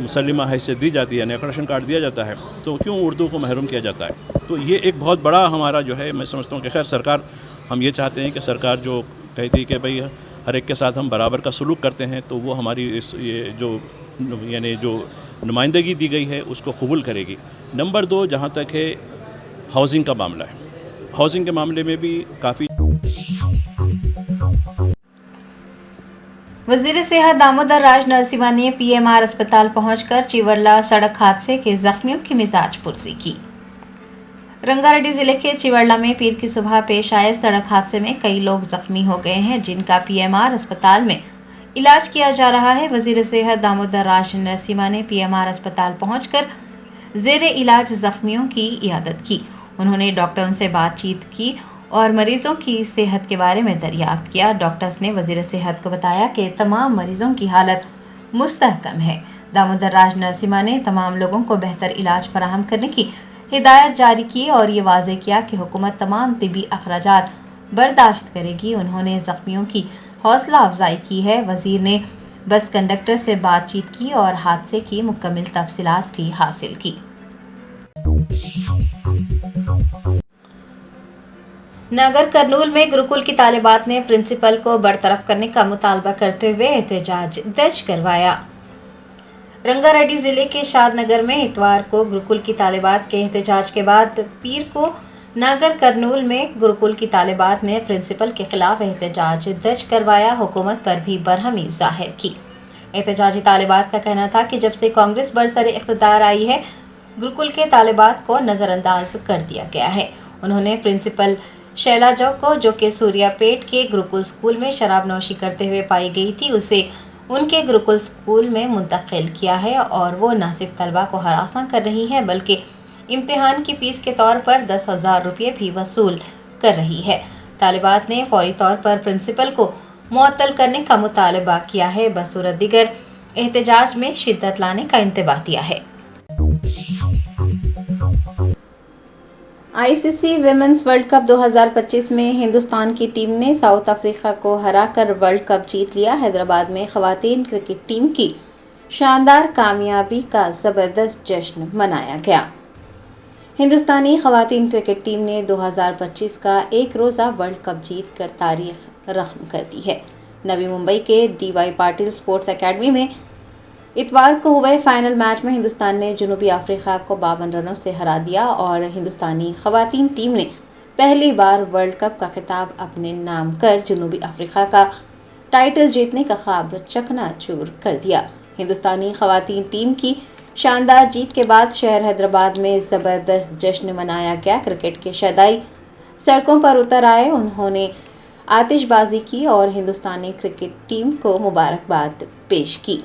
مسلمہ حیثیت دی جاتی ہے، یعنی اکریڈیشن کارڈ دیا جاتا ہے، تو کیوں اردو کو محروم کیا جاتا ہے؟ تو یہ ایک بہت بڑا ہمارا جو ہے، میں سمجھتا ہوں کہ خیر سرکار، ہم یہ چاہتے ہیں کہ سرکار جو کہتی ہے کہ بھئی ہر ایک کے ساتھ ہم برابر کا سلوک کرتے ہیں، تو وہ ہماری یہ جو یعنی جو نمائندگی دی گئی ہے اس کو قبول کرے گی۔ نمبر 2، جہاں تک ہے ہاؤسنگ کا معاملہ ہے، ہاؤسنگ کے معاملے میں بھی کافی وزیر صحت دامودر راج نرسمہا نے PMR اسپتال پہنچ کر چیورلا سڑک حادثے کے زخمیوں کی مزاج پرسی کی۔ رنگا ریڈی ضلع کے چیورلا میں پیر کی صبح پیش آئے سڑک حادثے میں کئی لوگ زخمی ہو گئے ہیں، جن کا PMR اسپتال میں علاج کیا جا رہا ہے۔ وزیر صحت دامودر راج نرسمہا نے PMR اسپتال پہنچ کر زیر علاج زخمیوں کی عیادت کی۔ انہوں نے ڈاکٹروں سے بات چیت کی اور مریضوں کی صحت کے بارے میں دریافت کیا۔ ڈاکٹرز نے وزیر صحت کو بتایا کہ تمام مریضوں کی حالت مستحکم ہے۔ دامودر راج نرسمہا نے تمام لوگوں کو بہتر علاج فراہم کرنے کی ہدایت جاری کی اور یہ واضح کیا کہ حکومت تمام طبی اخراجات برداشت کرے گی۔ انہوں نے زخمیوں کی حوصلہ افزائی کی ہے۔ وزیر نے بس کنڈکٹر سے بات چیت کی اور حادثے کی مکمل تفصیلات بھی حاصل کی۔ ناگر کرنول میں گروکل کی طالبات نے پرنسپل کو برطرف کرنے کا مطالبہ کرتے ہوئے احتجاج درج کروایا۔ رنگا ریڈی ضلع کے شاد نگر میں اتوار کو گروکل کی طالبات کے احتجاج کے بعد پیر کو ناگر کرنول میں گروکل کی طالبات نے پرنسپل کے خلاف احتجاج درج کروایا، حکومت پر بھی برہمی ظاہر کی۔ احتجاجی طالبات کا کہنا تھا کہ جب سے کانگریس برسر اقتدار آئی ہے، گروکل کے طالبات کو نظر انداز کر دیا گیا ہے۔ انہوں نے پرنسپل شیلا جو کو، جو کہ سوریہ پیٹ کے گروکل اسکول میں شراب نوشی کرتے ہوئے پائی گئی تھی، اسے ان کے گروکل اسکول میں منتقل کیا ہے اور وہ نہ صرف طلبہ کو ہراساں کر رہی ہے بلکہ امتحان کی فیس کے طور پر 10,000 روپے بھی وصول کر رہی ہے۔ طالبات نے فوری طور پر پرنسپل کو معطل کرنے کا مطالبہ کیا ہے، بصورت دیگر احتجاج میں شدت لانے کا انتباہ دیا ہے۔ ICC ویمنز ورلڈ کپ 2025 میں ہندوستان کی ٹیم نے ساؤتھ افریقہ کو ہرا کر ورلڈ کپ جیت لیا۔ حیدرآباد میں خواتین کرکٹ ٹیم کی شاندار کامیابی کا زبردست جشن منایا گیا۔ ہندوستانی خواتین کرکٹ ٹیم نے 2025 کا ایک روزہ ورلڈ کپ جیت کر تاریخ رقم کر دی ہے۔ نوی ممبئی کے DY پاٹل اسپورٹس اکیڈمی میں اتوار کو ہوئے فائنل میچ میں ہندوستان نے جنوبی افریقہ کو 52 رنوں سے ہرا دیا اور ہندوستانی خواتین ٹیم نے پہلی بار ورلڈ کپ کا خطاب اپنے نام کر جنوبی افریقہ کا ٹائٹل جیتنے کا خواب چکنا چور کر دیا۔ ہندوستانی خواتین ٹیم کی شاندار جیت کے بعد شہر حیدرآباد میں زبردست جشن منایا گیا۔ کرکٹ کے شیدائی سڑکوں پر اتر آئے، انہوں نے آتش بازی کی اور ہندوستانی کرکٹ ٹیم کو مبارکباد پیش کی۔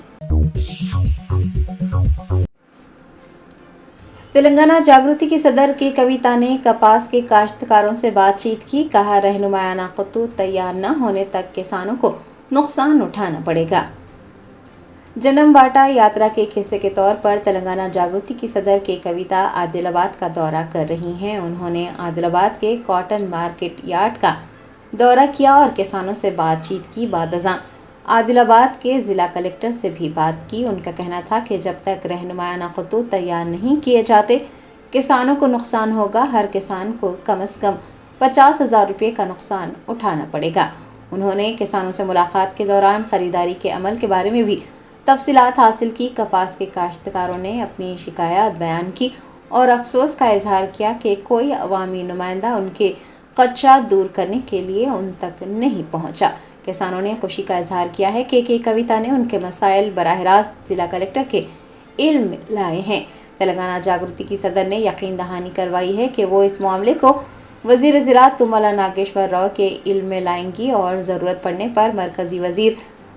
تلنگانہ جاگرتی کی صدر کے کویتا نے کپاس کے کاشتکاروں سے بات چیت کی، کہا رہنمایانہ خطوط تیار نہ ہونے تک کسانوں کو نقصان اٹھانا پڑے گا۔ جنم واٹا یاترا کے ایک حصے کے طور پر تلنگانہ جاگرتی کی صدر کے کویتا عادل آباد کا دورہ کر رہی ہیں۔ انہوں نے عادل آباد کے کاٹن مارکیٹ یارڈ کا دورہ کیا اور کسانوں سے بات چیت کی۔ بعد ازاں عادل آباد کے ضلع کلکٹر سے بھی بات کی۔ ان کا کہنا تھا کہ جب تک رہنمایانہ خطوط تیار نہیں کیے جاتے کسانوں کو نقصان ہوگا، ہر کسان کو کم از کم 50,000 روپے کا نقصان اٹھانا پڑے گا۔ انہوں نے کسانوں سے ملاقات کے دوران خریداری کے عمل کے بارے میں بھی تفصیلات حاصل کی۔ کپاس کے کاشتکاروں نے اپنی شکایات بیان کی اور افسوس کا اظہار کیا کہ کوئی عوامی نمائندہ ان کے خدشات دور کرنے کے لیے ان تک نہیں پہنچا۔ کسانوں نے خوشی کا اظہار کیا ہے کہ کویتا نے ان کے مسائل براہ راست ضلع کلکٹر کے علم میں لائے ہیں۔ تلنگانہ جاگرتی کی صدر نے یقین دہانی کروائی ہے کہ وہ اس معاملے کو وزیر زراعت تملا ناگیشور راؤ کے علم میں لائیں گی اور ضرورت پڑنے پر مرکزی وزیر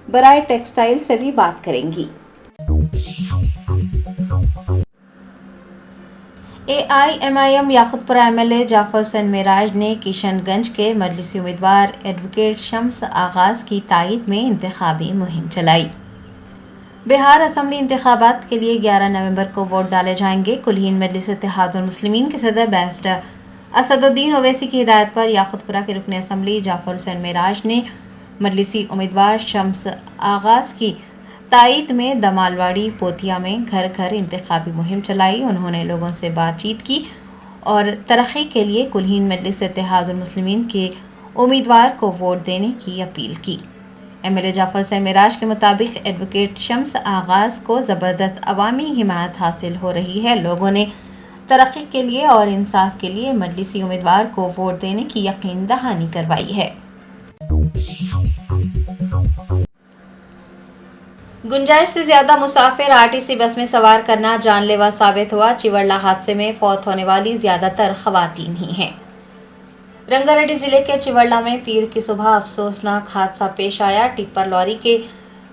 برائے ٹیکسٹائل سے بھی بات کریں گی۔ AIMIM یاقوت پورہ MLA جعفر حسین معراج نے کشن گنج کے مجلسی امیدوار ایڈوکیٹ شمس آغاز کی تائید میں انتخابی مہم چلائی۔ بہار اسمبلی انتخابات کے لیے 11 نومبر کو ووٹ ڈالے جائیں گے۔ کلین مجلس اتحاد المسلمین کے صدر بیرسٹر اسد الدین اویسی کی ہدایت پر یاقوت پورہ کے رکن اسمبلی جعفر حسین معراج نے مجلسی امیدوار شمس آغاز کی تائید میں دمالواڑی پوتیا میں گھر گھر انتخابی مہم چلائی۔ انہوں نے لوگوں سے بات چیت کی اور ترقی کے لیے کلہین مجلس اتحاد المسلمین کے امیدوار کو ووٹ دینے کی اپیل کی۔ ایم ایل اے جعفر حسین معراج کے مطابق ایڈوکیٹ شمس آغاز کو زبردست عوامی حمایت حاصل ہو رہی ہے۔ لوگوں نے ترقی کے لیے اور انصاف کے لیے مجلسی امیدوار کو ووٹ دینے کی یقین دہانی کروائی ہے۔ گنجائش سے زیادہ مسافر RTC بس میں سوار کرنا جان لیوا ثابت ہوا۔ چیوڑلہ حادثے میں فوت ہونے والی زیادہ تر خواتین ہی ہیں۔ رنگا ریڈی ضلع کے چیوڑلہ میں پیر کی صبح افسوسناک حادثہ پیش آیا۔ ٹپر لوری کے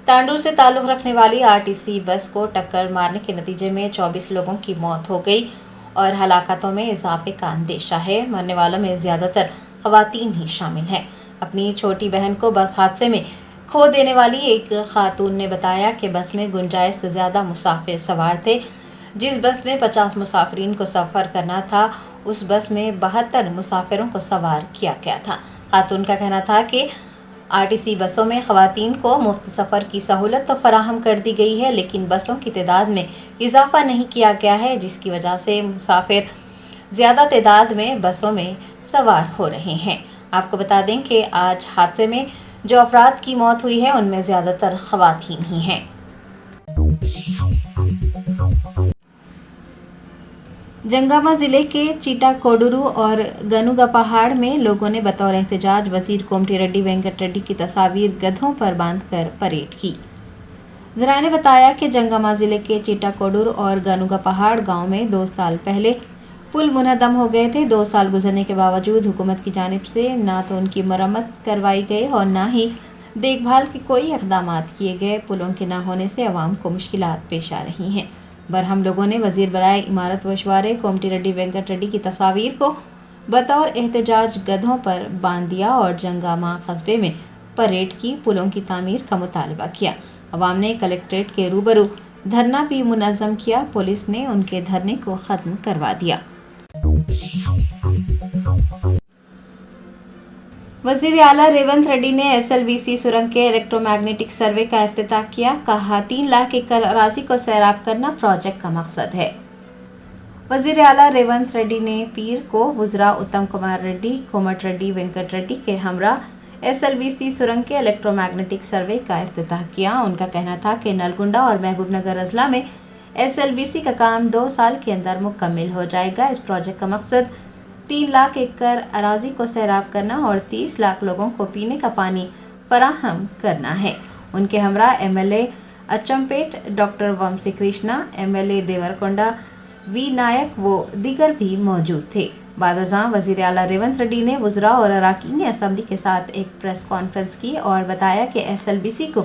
تانڈور سے تعلق رکھنے والی RTC بس کو ٹکر مارنے کے نتیجے میں 24 لوگوں کی موت ہو گئی اور ہلاکتوں میں اضافے کا اندیشہ ہے۔ مرنے والوں میں زیادہ تر خواتین ہی شامل ہیں۔ اپنی چھوٹی بہن کو بس حادثے میں کھو دینے والی ایک خاتون نے بتایا کہ بس میں گنجائش سے زیادہ مسافر سوار تھے۔ جس بس میں 50 مسافرین کو سفر کرنا تھا، اس بس میں 72 مسافروں کو سوار کیا گیا تھا۔ خاتون کا کہنا تھا کہ RTC بسوں میں خواتین کو مفت سفر کی سہولت تو فراہم کر دی گئی ہے، لیکن بسوں کی تعداد میں اضافہ نہیں کیا گیا ہے، جس کی وجہ سے مسافر زیادہ تعداد میں بسوں میں سوار ہو رہے ہیں۔ آپ کو بتا دیں کہ آج حادثے میں جو افراد کی موت ہوئی ہے ان میں زیادہ تر خواتین ہی ہیں۔ جنگامہ ضلع کے چیٹا کوڈورو اور گنوگا پہاڑ میں لوگوں نے بطور احتجاج وزیر کومٹی ریڈی وینکٹ ریڈی کی تصاویر گدھوں پر باندھ کر پریڈ کی۔ ذرائع نے بتایا کہ جنگامہ ضلع کے چیٹا کوڈورو اور گنوگا پہاڑ گاؤں میں 2 سال پہلے پل منہدم ہو گئے تھے۔ 2 سال گزرنے کے باوجود حکومت کی جانب سے نہ تو ان کی مرمت کروائی گئی اور نہ ہی دیکھ بھال کے کوئی اقدامات کیے گئے۔ پلوں کے نہ ہونے سے عوام کو مشکلات پیش آ رہی ہیں۔ برہم لوگوں نے وزیر برائے عمارت و اشوارے کومٹی ریڈی وینکٹ ریڈی کی تصاویر کو بطور احتجاج گدھوں پر باندھ دیا اور جنگامہ قصبے میں پریڈ کی۔ پلوں کی تعمیر کا مطالبہ کیا۔ عوام نے کلکٹریٹ کے روبرو دھرنا بھی منظم کیا۔ پولیس نے ان کے دھرنے کو ختم کروا دیا۔ وزیر اعلیٰ ریونت ریڈی نے SLBC سرنگ کے الیکٹرو میگنیٹک سروے کا افتتاح کیا۔ کہا 3 لاکھ ایکڑ اراضی کو سیراب کرنا پروجیکٹ کا مقصد ہے۔ وزیر اعلیٰ ریونت ریڈی نے پیر کو وزراء اتم کمار ریڈی، کومٹ ریڈی وینکٹ ریڈی کے ہمراہ SLBC سرنگ کے الیکٹرو میگنیٹک سروے کا افتتاح کیا۔ ان کا کہنا تھا کہ نلگنڈا اور محبوب نگر اضلاع میں SLBC کا کام 2 سال کے اندر مکمل ہو جائے گا۔ اس پروجیکٹ کا مقصد 3 لاکھ ایکڑ اراضی کو سیراب کرنا اور 30 لاکھ لوگوں کو پینے کا پانی فراہم کرنا ہے۔ ان کے ہمراہ MLA اچمپیٹ ڈاکٹر ومسی کرشنا، MLA دیورکونڈا وی نائک و دیگر بھی موجود تھے۔ بعد ازاں وزیر اعلیٰ ریونت ریڈی نے وزراء اور اراکین اسمبلی کے ساتھ ایک پریس کانفرنس کی اور بتایا کہ SLBC کو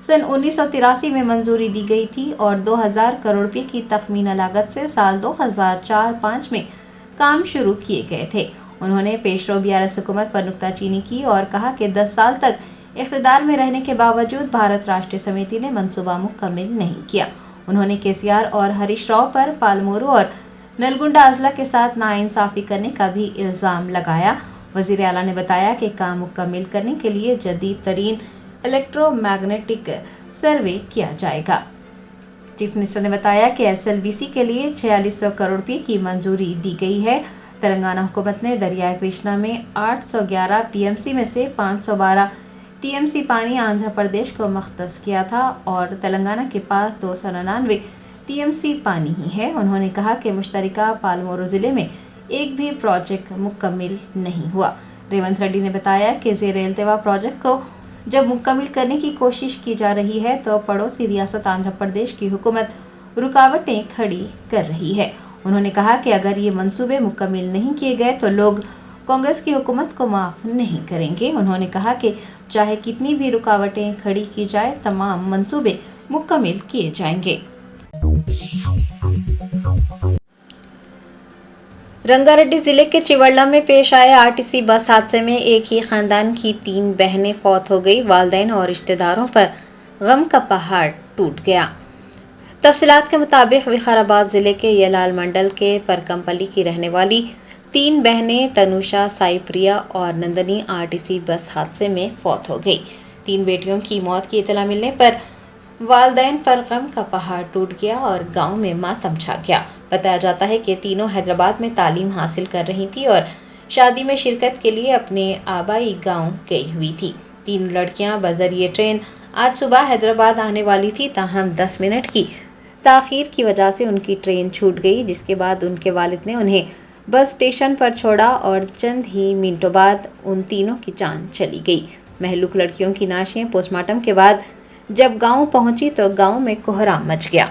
سن 1983 میں منظوری دی گئی تھی اور 2000 کروڑ روپے کی تخمینہ لاگت سے سال 2004-05 میں کام شروع کیے گئے تھے۔ انہوں نے پیشرو BRS حکومت پر نکتہ چینی کی اور کہا کہ 10 سال تک اقتدار میں رہنے کے باوجود بھارت راشٹریہ سمیتی نے منصوبہ مکمل نہیں کیا۔ انہوں نے KCR اور ہریش راؤ پر پالمورو اور نلگنڈا اضلاع کے ساتھ ناانصافی کرنے کا بھی الزام لگایا۔ وزیر اعلیٰ نے بتایا کہ کام مکمل کرنے کے لیے جدید ترین الیکٹرو میگنیٹک سروے کیا جائے گا۔ چیف منسٹر نے بتایا کہ SLBC کے لیے 4600 کروڑ روپے کی منظوری دی گئی ہے۔ تلنگانہ حکومت نے دریائے کرشنا میں 811 TMC میں سے 512 TMC پانی آندھرا پردیش کو مختص کیا تھا اور تلنگانہ کے پاس 299 TMC پانی ہی ہے۔ انہوں نے کہا کہ مشترکہ پالمورو ضلع میں ایک بھی پروجیکٹ مکمل نہیں ہوا۔ ریونت ریڈی نے بتایا کہ زیر التوا پروجیکٹ کو جب مکمل کرنے کی کوشش کی جا رہی ہے تو پڑوسی ریاست آندھرا پردیش کی حکومت رکاوٹیں کھڑی کر رہی ہے۔ انہوں نے کہا کہ اگر یہ منصوبے مکمل نہیں کیے گئے تو لوگ کانگریس کی حکومت کو معاف نہیں کریں گے۔ انہوں نے کہا کہ چاہے کتنی بھی رکاوٹیں کھڑی کی جائے، تمام منصوبے مکمل کیے جائیں گے۔ رنگا ریڈی ضلع کے چیوڑلہ میں پیش آئے RTC بس حادثے میں ایک ہی خاندان کی 3 بہنیں فوت ہو گئی۔ والدین اور رشتہ داروں پر غم کا پہاڑ ٹوٹ گیا۔ تفصیلات کے مطابق وقار ضلع کے یلال منڈل کے پرکمپلی کی رہنے والی 3 بہنیں تنوشا، سائی پریا اور نندنی RTC بس حادثے میں فوت ہو گئی۔ 3 بیٹیوں کی موت کی اطلاع ملنے پر والدین پر غم کا پہاڑ ٹوٹ گیا اور گاؤں میں ماتم چھا گیا۔ بتایا جاتا ہے کہ تینوں حیدرآباد میں تعلیم حاصل کر رہی تھی اور شادی میں شرکت کے لیے اپنے آبائی گاؤں گئی ہوئی تھی۔ تینوں لڑکیاں بذریعہ ٹرین آج صبح حیدرآباد آنے والی تھی، تاہم 10 منٹ کی تاخیر کی وجہ سے ان کی ٹرین چھوٹ گئی، جس کے بعد ان کے والد نے انہیں بس اسٹیشن پر چھوڑا اور چند ہی منٹوں بعد ان تینوں کی جان چلی گئی۔ مہلوک لڑکیوں کی نعشیں پوسٹ مارٹم کے بعد جب گاؤں پہنچی تو گاؤں میں کوہرام مچ گیا۔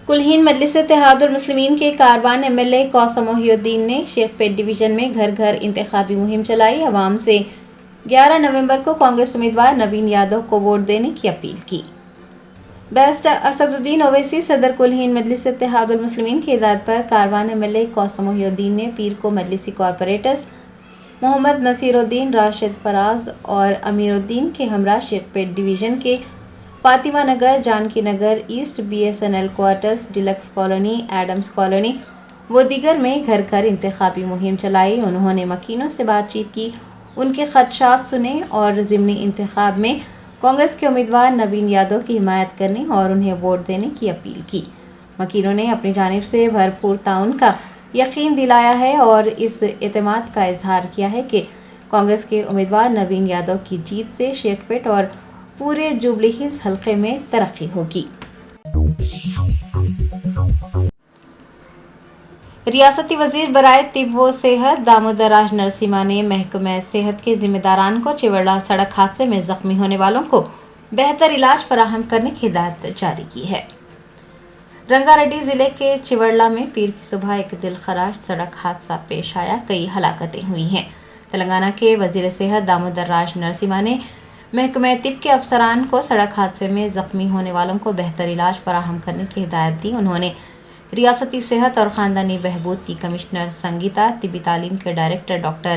کلہین مجلس اتحاد المسلمین کے کاروان ایم ایل اے کوثر محی الدین نے شیخ پیٹ ڈویژن میں گھر گھر انتخابی مہم چلائی۔ عوام سے 11 نومبر کو کانگریس امیدوار نوین یادو کو ووٹ دینے کی اپیل کی۔ بیرسٹر اسد الدین اویسی صدر کلہین مجلس اتحاد المسلمین کی ہدایت پر کاروان ایم ایل اے کوثر محی الدین نے پیر کو مجلسی کارپوریٹرز محمد نصیر الدین، راشد فراز اور امیر الدین کے ہمراہ شیخ پیٹ ڈویژن کے Fatima Nagar, Janki Nagar east, BSNL quarters, deluxe colony, Adams colony و دیگر میں گھر گھر انتخابی مہم چلائی۔ انہوں نے مکینوں سے بات چیت کی، ان کے خدشات سنے اور ضمنی انتخاب میں کانگریس کے امیدوار نوین یادو کی حمایت کرنے اور انہیں ووٹ دینے کی اپیل کی۔ مکینوں نے اپنی جانب سے بھرپور تعاون کا یقین دلایا ہے اور اس اعتماد کا اظہار کیا ہے کہ کانگریس کے امیدوار نوین یادو کی جیت سے شیخ پیٹ اور پورے جوبلی ہلز حلقے میں ترقی ہوگی۔ ریاستی وزیر برائے طب و صحت دامودر راج نرسمہا نے محکمہ صحت کے ذمہ داران کو چیوڑلہ سڑک حادثے میں زخمی ہونے والوں کو بہتر علاج فراہم کرنے کی ہدایت جاری کی ہے۔ رنگا ریڈی ضلع کے چیوڑلہ میں پیر کی صبح ایک دلخراش سڑک حادثہ پیش آیا، کئی ہلاکتیں ہوئی ہیں۔ تلنگانہ کے وزیر صحت دامودر راج نرسمہا نے محکمہ طب کے افسران کو سڑک حادثے میں زخمی ہونے والوں کو بہتر علاج فراہم کرنے کی ہدایت دی۔ انہوں نے ریاستی صحت اور خاندانی بہبود کی کمشنر سنگیتا، طبی تعلیم کے ڈائریکٹر ڈاکٹر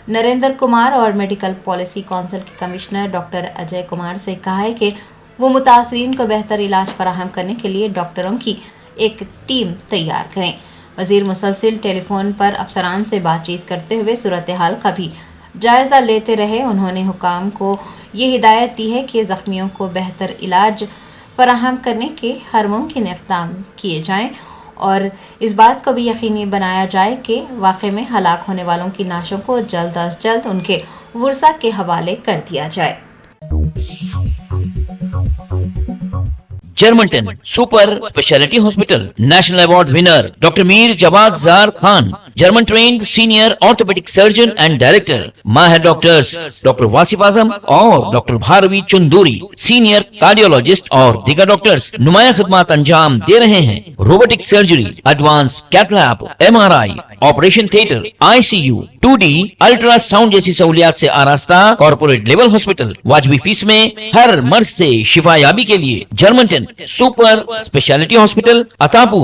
نریندر کمار اور میڈیکل پالیسی کونسل کے کمشنر ڈاکٹر اجے کمار سے کہا ہے کہ وہ متاثرین کو بہتر علاج فراہم کرنے کے لیے ڈاکٹروں کی ایک ٹیم تیار کریں۔ وزیر مسلسل ٹیلی فون پر افسران سے بات چیت کرتے ہوئے صورتحال کا بھی جائزہ لیتے رہے۔ انہوں نے حکام کو یہ ہدایت دی ہے کہ زخمیوں کو بہتر علاج فراہم کرنے کے ہر ممکن اقدام کیے جائیں اور اس بات کو بھی یقینی بنایا جائے کہ واقعے میں ہلاک ہونے والوں کی نعشوں کو جلد از جلد ان کے ورثاء کے حوالے کر دیا جائے۔ Germanten super specialty hospital national award winner doctor Mir Jawad Zar Khan, German trained senior orthopaedic surgeon and director, ماہر ڈاکٹرز ڈاکٹر واصف اعظم اور doctor Bharavi Chanduri, senior cardiologist اور دیگر ڈاکٹرز نمایاں خدمات انجام دے رہے ہیں۔ Robotic surgery, advance cath lab, MRI، operation theatre, ICU، 2D ultrasound جیسی سہولیات سے آراستہ کارپوریٹ لیول ہاسپٹل، واجبی فیس میں ہر مرض سے شفا یابی کے لیے جرمنٹن سپر اسپیشلٹی ہاسپٹل، عطاپور،